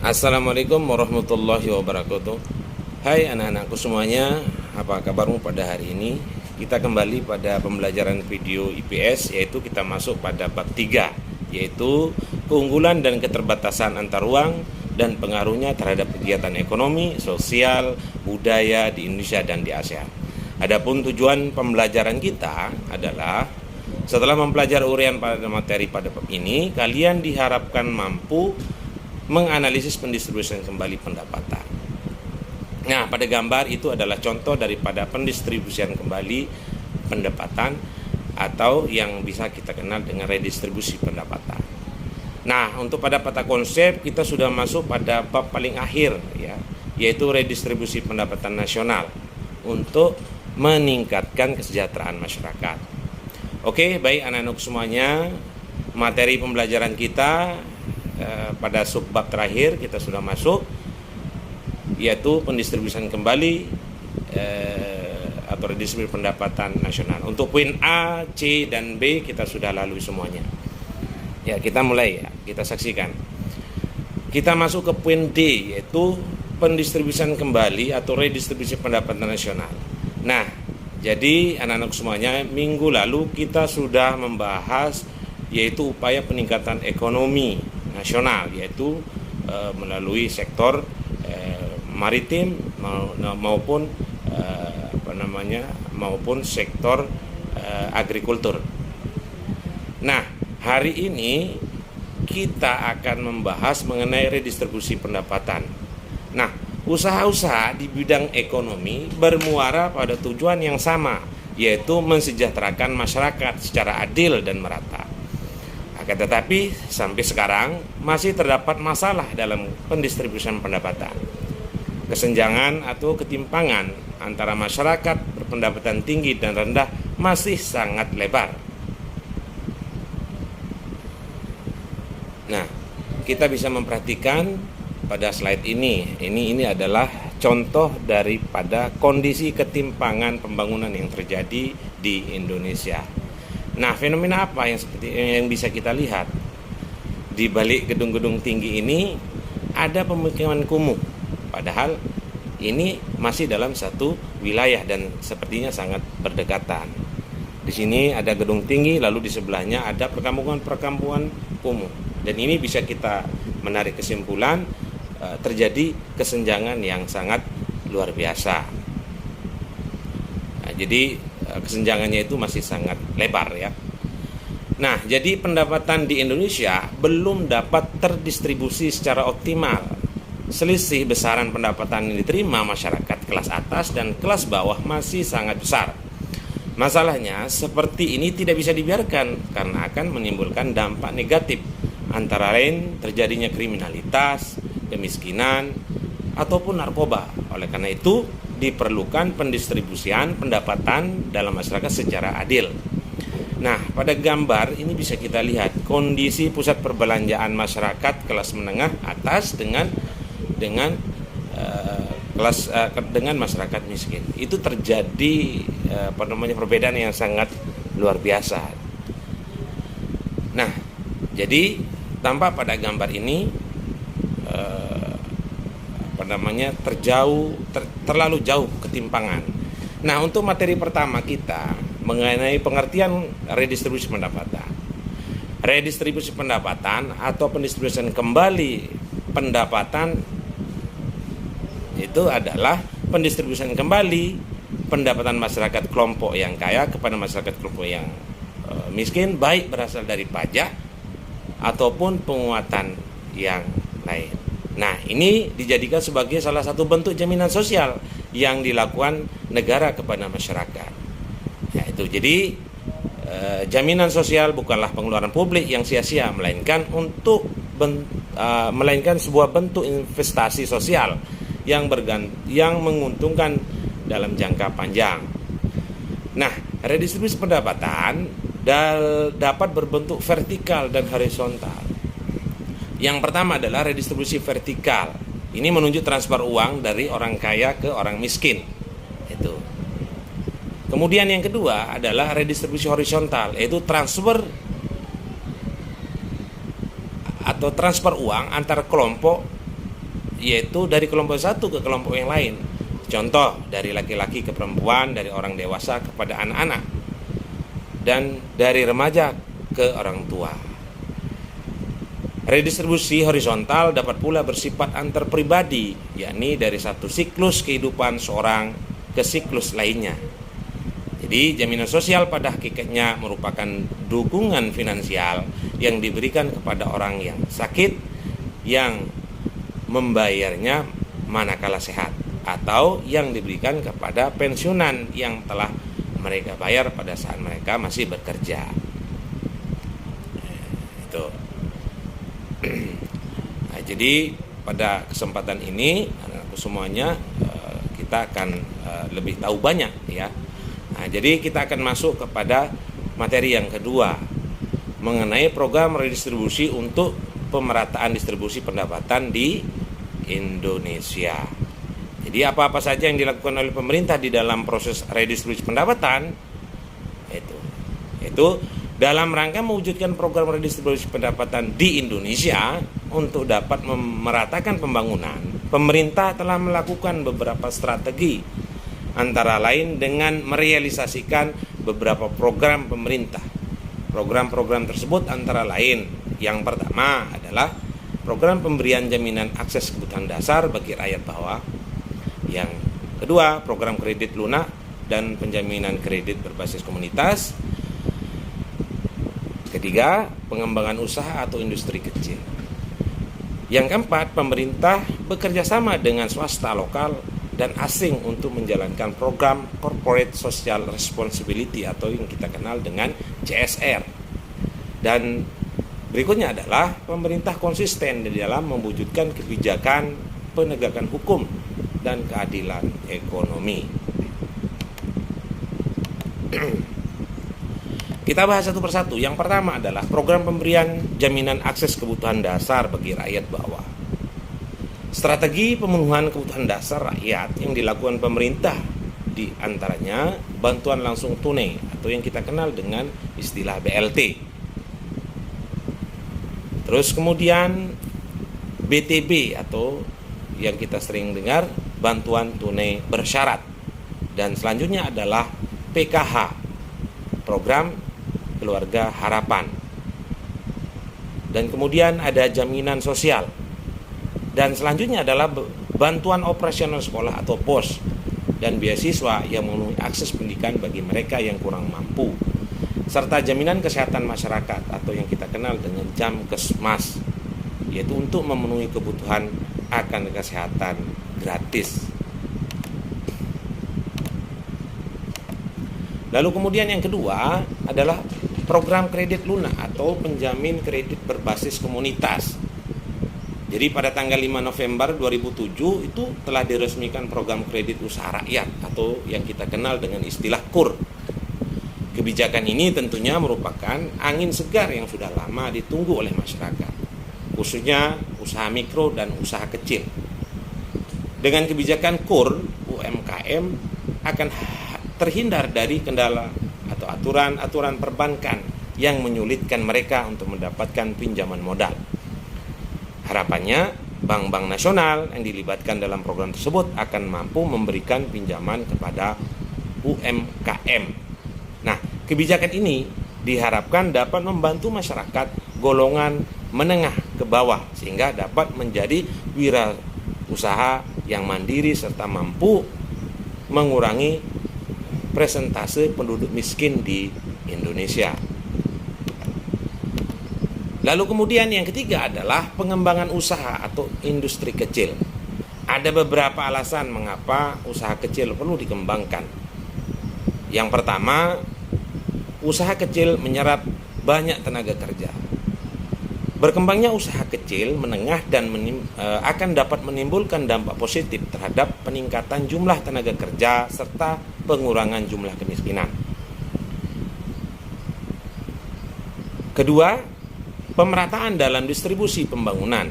Assalamualaikum warahmatullahi wabarakatuh. Hai anak-anakku semuanya, apa kabarmu pada hari ini? Kita kembali pada pembelajaran video IPS, yaitu kita masuk pada bab 3, yaitu keunggulan dan keterbatasan antar ruang dan pengaruhnya terhadap kegiatan ekonomi, sosial, budaya di Indonesia dan di ASEAN. Adapun tujuan pembelajaran kita adalah setelah mempelajari uraian pada materi pada bab ini, kalian diharapkan mampu menganalisis pendistribusian kembali pendapatan. Nah, pada gambar itu adalah contoh daripada pendistribusian kembali pendapatan atau yang bisa kita kenal dengan redistribusi pendapatan. Nah, untuk pada peta konsep kita sudah masuk pada bab paling akhir ya, yaitu redistribusi pendapatan nasional untuk meningkatkan kesejahteraan masyarakat. Oke, baik anak-anak semuanya, materi pembelajaran kita pada subbab terakhir kita sudah masuk, yaitu pendistribusian kembali atau redistribusi pendapatan nasional. Untuk poin A, C, dan B kita sudah lalui semuanya. Ya, kita mulai ya, kita saksikan. Kita masuk ke poin D, yaitu pendistribusian kembali atau redistribusi pendapatan nasional. Nah, jadi anak-anak semuanya, minggu lalu kita sudah membahas yaitu upaya peningkatan ekonomi nasional, yaitu melalui sektor maritim maupun maupun sektor agrikultur. Nah, hari ini kita akan membahas mengenai redistribusi pendapatan. Nah, usaha-usaha di bidang ekonomi bermuara pada tujuan yang sama, yaitu mensejahterakan masyarakat secara adil dan merata. Tetapi sampai sekarang masih terdapat masalah dalam pendistribusian pendapatan. Kesenjangan atau ketimpangan antara masyarakat berpendapatan tinggi dan rendah masih sangat lebar. Nah, kita bisa memperhatikan pada slide ini adalah contoh daripada kondisi ketimpangan pembangunan yang terjadi di Indonesia. Nah, fenomena apa yang bisa kita lihat? Di balik gedung-gedung tinggi ini ada pemukiman kumuh. Padahal ini masih dalam satu wilayah dan sepertinya sangat berdekatan. Di sini ada gedung tinggi, lalu di sebelahnya ada perkampungan kumuh. Dan ini bisa kita menarik kesimpulan terjadi kesenjangan yang sangat luar biasa. Nah, jadi kesenjangannya itu masih sangat lebar ya. Nah, jadi pendapatan di Indonesia belum dapat terdistribusi secara optimal. Selisih besaran pendapatan yang diterima masyarakat kelas atas dan kelas bawah masih sangat besar. Masalahnya, seperti ini tidak bisa dibiarkan karena akan menimbulkan dampak negatif, antara lain terjadinya kriminalitas, kemiskinan, ataupun narkoba. Oleh karena itu, diperlukan pendistribusian pendapatan dalam masyarakat secara adil. Nah, pada gambar ini bisa kita lihat kondisi pusat perbelanjaan masyarakat kelas menengah atas dengan masyarakat miskin. Itu terjadi perbedaan yang sangat luar biasa. Nah, jadi tampak pada gambar ini terlalu jauh ketimpangan. Nah, untuk materi pertama kita mengenai pengertian redistribusi pendapatan. Redistribusi pendapatan atau pendistribusian kembali pendapatan itu adalah pendistribusian kembali pendapatan masyarakat kelompok yang kaya kepada masyarakat kelompok yang miskin, baik berasal dari pajak ataupun penguatan yang lain. Nah, ini dijadikan sebagai salah satu bentuk jaminan sosial yang dilakukan negara kepada masyarakat. Ya, itu jadi jaminan sosial bukanlah pengeluaran publik yang sia-sia, melainkan sebuah bentuk investasi sosial yang menguntungkan dalam jangka panjang. Nah, redistribusi pendapatan dapat berbentuk vertikal dan horizontal. Yang pertama adalah redistribusi vertikal. Ini menunjuk transfer uang dari orang kaya ke orang miskin. Itu. Kemudian yang kedua adalah redistribusi horizontal, yaitu transfer atau transfer uang antar kelompok yaitu dari kelompok satu ke kelompok yang lain. Contoh, dari laki-laki ke perempuan, dari orang dewasa kepada anak-anak, dan dari remaja ke orang tua. Redistribusi horizontal dapat pula bersifat antar pribadi, yakni dari satu siklus kehidupan seorang ke siklus lainnya. Jadi jaminan sosial pada hakikatnya merupakan dukungan finansial yang diberikan kepada orang yang sakit yang membayarnya manakala sehat, atau yang diberikan kepada pensiunan yang telah mereka bayar pada saat mereka masih bekerja. Itu. Nah, jadi pada kesempatan ini anak-anakku semuanya kita akan lebih tahu banyak ya. Nah, jadi kita akan masuk kepada materi yang kedua mengenai program redistribusi untuk pemerataan distribusi pendapatan di Indonesia. Jadi apa-apa saja yang dilakukan oleh pemerintah di dalam proses redistribusi pendapatan itu dalam rangka mewujudkan program redistribusi pendapatan di Indonesia untuk dapat memeratakan pembangunan. Pemerintah telah melakukan beberapa strategi, antara lain dengan merealisasikan beberapa program pemerintah. Program-program tersebut antara lain, yang pertama adalah program pemberian jaminan akses kebutuhan dasar bagi rakyat bawah. Yang kedua, program kredit lunak dan penjaminan kredit berbasis komunitas. Ketiga, pengembangan usaha atau industri kecil. Yang keempat, pemerintah bekerja sama dengan swasta lokal dan asing untuk menjalankan program Corporate Social Responsibility atau yang kita kenal dengan CSR. Dan berikutnya adalah pemerintah konsisten di dalam mewujudkan kebijakan penegakan hukum dan keadilan ekonomi. Kita bahas satu persatu. Yang pertama adalah program pemberian jaminan akses kebutuhan dasar bagi rakyat bawah. Strategi pemenuhan kebutuhan dasar rakyat yang dilakukan pemerintah di antaranya bantuan langsung tunai atau yang kita kenal dengan istilah BLT. Terus kemudian BTB atau yang kita sering dengar bantuan tunai bersyarat. Dan selanjutnya adalah PKH, program Keluarga Harapan. Dan kemudian ada jaminan sosial. Dan selanjutnya adalah bantuan operasional sekolah atau POS dan beasiswa yang memenuhi akses pendidikan bagi mereka yang kurang mampu, serta jaminan kesehatan masyarakat atau yang kita kenal dengan Jamkesmas, yaitu untuk memenuhi kebutuhan akan kesehatan gratis. Lalu kemudian yang kedua adalah program kredit lunak atau penjamin kredit berbasis komunitas. Jadi pada tanggal 5 November 2007 itu telah diresmikan program kredit usaha rakyat atau yang kita kenal dengan istilah KUR. Kebijakan ini tentunya merupakan angin segar yang sudah lama ditunggu oleh masyarakat, khususnya usaha mikro dan usaha kecil. Dengan kebijakan KUR, UMKM akan terhindar dari kendala atau aturan-aturan perbankan yang menyulitkan mereka untuk mendapatkan pinjaman modal. Harapannya, bank-bank nasional yang dilibatkan dalam program tersebut akan mampu memberikan pinjaman kepada UMKM. Nah, kebijakan ini diharapkan dapat membantu masyarakat golongan menengah ke bawah sehingga dapat menjadi wirausaha yang mandiri serta mampu mengurangi persentase penduduk miskin di Indonesia. Lalu kemudian yang ketiga adalah pengembangan usaha atau industri kecil. Ada beberapa alasan mengapa usaha kecil perlu dikembangkan. Yang pertama, usaha kecil menyerap banyak tenaga kerja. Berkembangnya usaha kecil, menengah dan akan dapat menimbulkan dampak positif terhadap peningkatan jumlah tenaga kerja serta pengurangan jumlah kemiskinan. Kedua, pemerataan dalam distribusi pembangunan.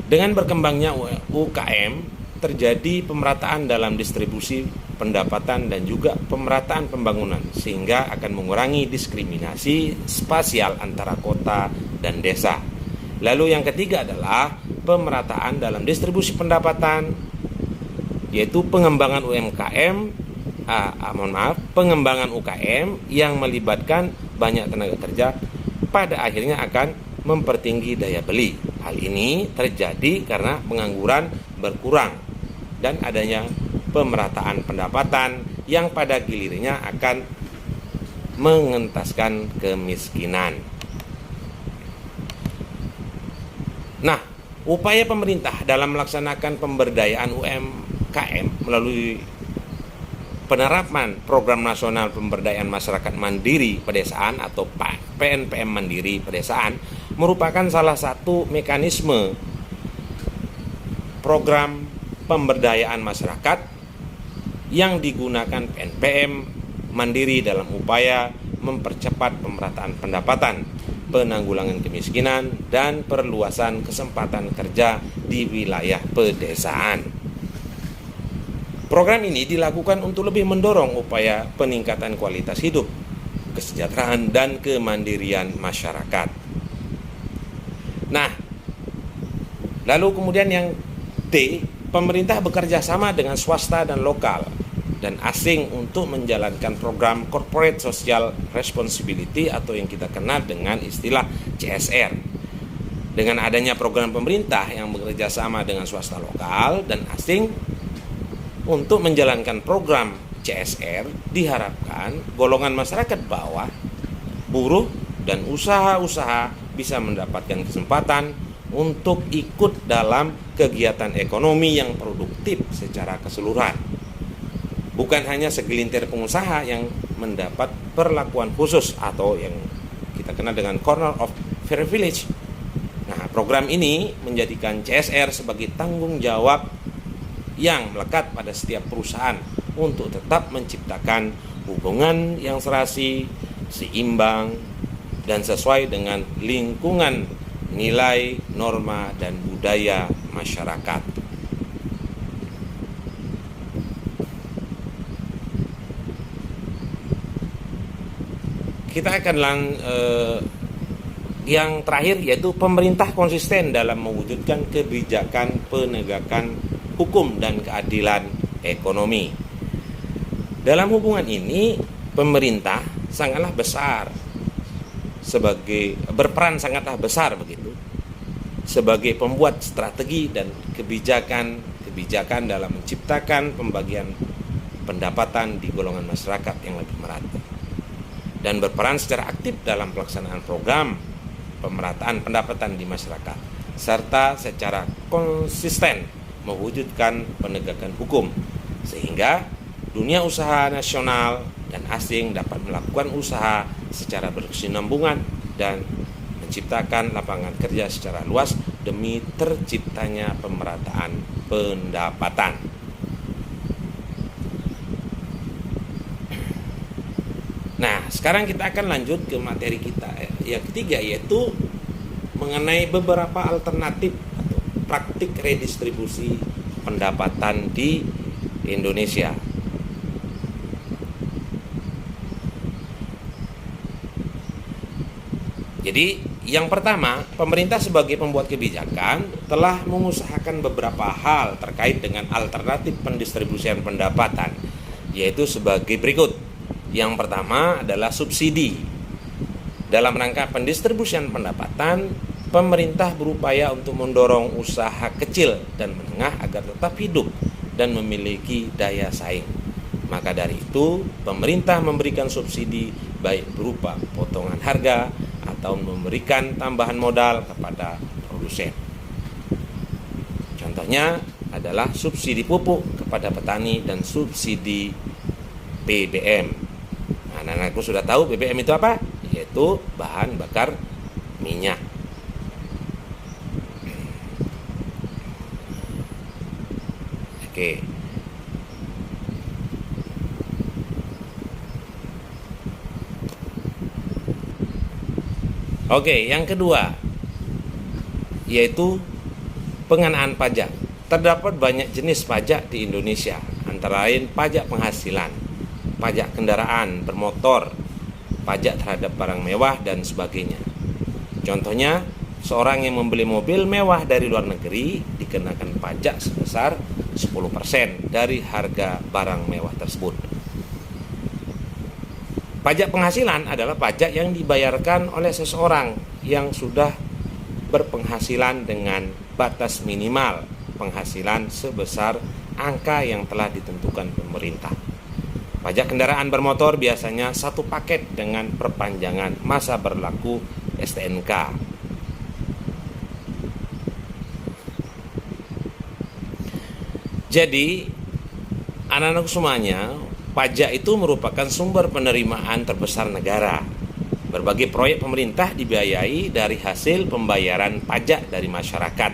Dengan berkembangnya UKM, terjadi pemerataan dalam distribusi pendapatan dan juga pemerataan pembangunan sehingga akan mengurangi diskriminasi spasial antara kota dan desa. Lalu yang ketiga adalah pemerataan dalam distribusi pendapatan, yaitu pengembangan pengembangan UKM yang melibatkan banyak tenaga kerja pada akhirnya akan mempertinggi daya beli. Hal ini terjadi karena pengangguran berkurang dan adanya pemerataan pendapatan yang pada gilirannya akan mengentaskan kemiskinan. Nah, upaya pemerintah dalam melaksanakan pemberdayaan UMKM melalui penerapan Program Nasional Pemberdayaan Masyarakat Mandiri Pedesaan atau PNPM Mandiri Pedesaan merupakan salah satu mekanisme program pemberdayaan masyarakat yang digunakan PNPM Mandiri dalam upaya mempercepat pemerataan pendapatan, penanggulangan kemiskinan, dan perluasan kesempatan kerja di wilayah pedesaan. Program ini dilakukan untuk lebih mendorong upaya peningkatan kualitas hidup, kesejahteraan, dan kemandirian masyarakat. Nah, lalu kemudian yang D, pemerintah bekerja sama dengan swasta dan lokal dan asing untuk menjalankan program Corporate Social Responsibility atau yang kita kenal dengan istilah CSR. Dengan adanya program pemerintah yang bekerja sama dengan swasta lokal dan asing untuk menjalankan program CSR, diharapkan golongan masyarakat bawah, buruh, dan usaha-usaha bisa mendapatkan kesempatan untuk ikut dalam kegiatan ekonomi yang produktif secara keseluruhan. Bukan hanya segelintir pengusaha yang mendapat perlakuan khusus atau yang kita kenal dengan corner of privilege. Nah, program ini menjadikan CSR sebagai tanggung jawab yang melekat pada setiap perusahaan untuk tetap menciptakan hubungan yang serasi, seimbang, dan sesuai dengan lingkungan, nilai, norma, dan budaya masyarakat. Kita akan yang terakhir, yaitu pemerintah konsisten dalam mewujudkan kebijakan penegakan hukum dan keadilan ekonomi. Dalam hubungan ini, pemerintah sangatlah besar berperan sangatlah besar begitu sebagai pembuat strategi dan kebijakan dalam menciptakan pembagian pendapatan di golongan masyarakat yang lebih merata dan berperan secara aktif dalam pelaksanaan program pemerataan pendapatan di masyarakat serta secara konsisten mewujudkan penegakan hukum sehingga dunia usaha nasional dan asing dapat melakukan usaha secara berkesinambungan dan menciptakan lapangan kerja secara luas demi terciptanya pemerataan pendapatan. Nah, sekarang kita akan lanjut ke materi kita yang ketiga, yaitu mengenai beberapa alternatif atau praktik redistribusi pendapatan di Indonesia. Jadi, yang pertama, pemerintah sebagai pembuat kebijakan telah mengusahakan beberapa hal terkait dengan alternatif pendistribusian pendapatan, yaitu sebagai berikut. Yang pertama adalah subsidi. Dalam rangka pendistribusian pendapatan, pemerintah berupaya untuk mendorong usaha kecil dan menengah agar tetap hidup dan memiliki daya saing. Maka dari itu, pemerintah memberikan subsidi baik berupa potongan harga atau memberikan tambahan modal kepada produsen. Contohnya adalah subsidi pupuk kepada petani dan subsidi BBM. Nah, anak-anakku sudah tahu BBM itu apa? Yaitu bahan bakar minyak. Oke. Oke, yang kedua yaitu pengenaan pajak. Terdapat banyak jenis pajak di Indonesia, antara lain pajak penghasilan, pajak kendaraan bermotor, pajak terhadap barang mewah, dan sebagainya. Contohnya, seorang yang membeli mobil mewah dari luar negeri dikenakan pajak sebesar 10% dari harga barang mewah tersebut. Pajak penghasilan adalah pajak yang dibayarkan oleh seseorang yang sudah berpenghasilan dengan batas minimal penghasilan sebesar angka yang telah ditentukan pemerintah. Pajak kendaraan bermotor biasanya satu paket dengan perpanjangan masa berlaku STNK. Jadi, anak-anak semuanya, pajak itu merupakan sumber penerimaan terbesar negara. Berbagai proyek pemerintah dibiayai dari hasil pembayaran pajak dari masyarakat.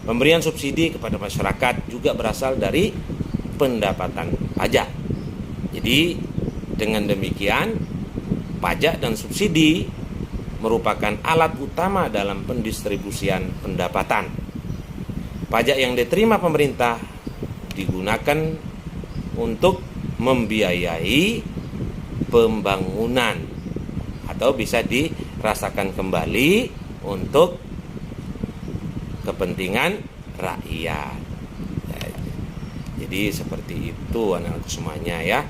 Pemberian subsidi kepada masyarakat juga berasal dari pendapatan pajak. Jadi, dengan demikian, pajak dan subsidi merupakan alat utama dalam pendistribusian pendapatan. Pajak yang diterima pemerintah digunakan untuk membiayai pembangunan atau bisa dirasakan kembali untuk kepentingan rakyat. Jadi seperti itu anak-anak semuanya ya.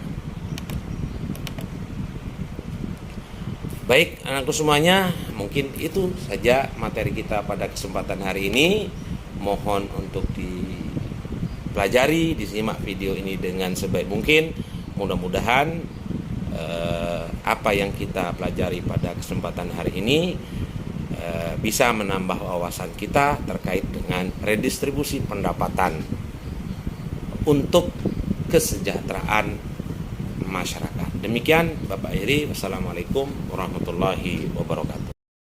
Baik anak-anak semuanya, mungkin itu saja materi kita pada kesempatan hari ini. Mohon untuk dipelajari, disimak video ini dengan sebaik mungkin. Mudah-mudahan apa yang kita pelajari pada kesempatan hari ini bisa menambah wawasan kita terkait dengan redistribusi pendapatan untuk kesejahteraan masyarakat. Demikian Bapak Iri, wassalamualaikum warahmatullahi wabarakatuh.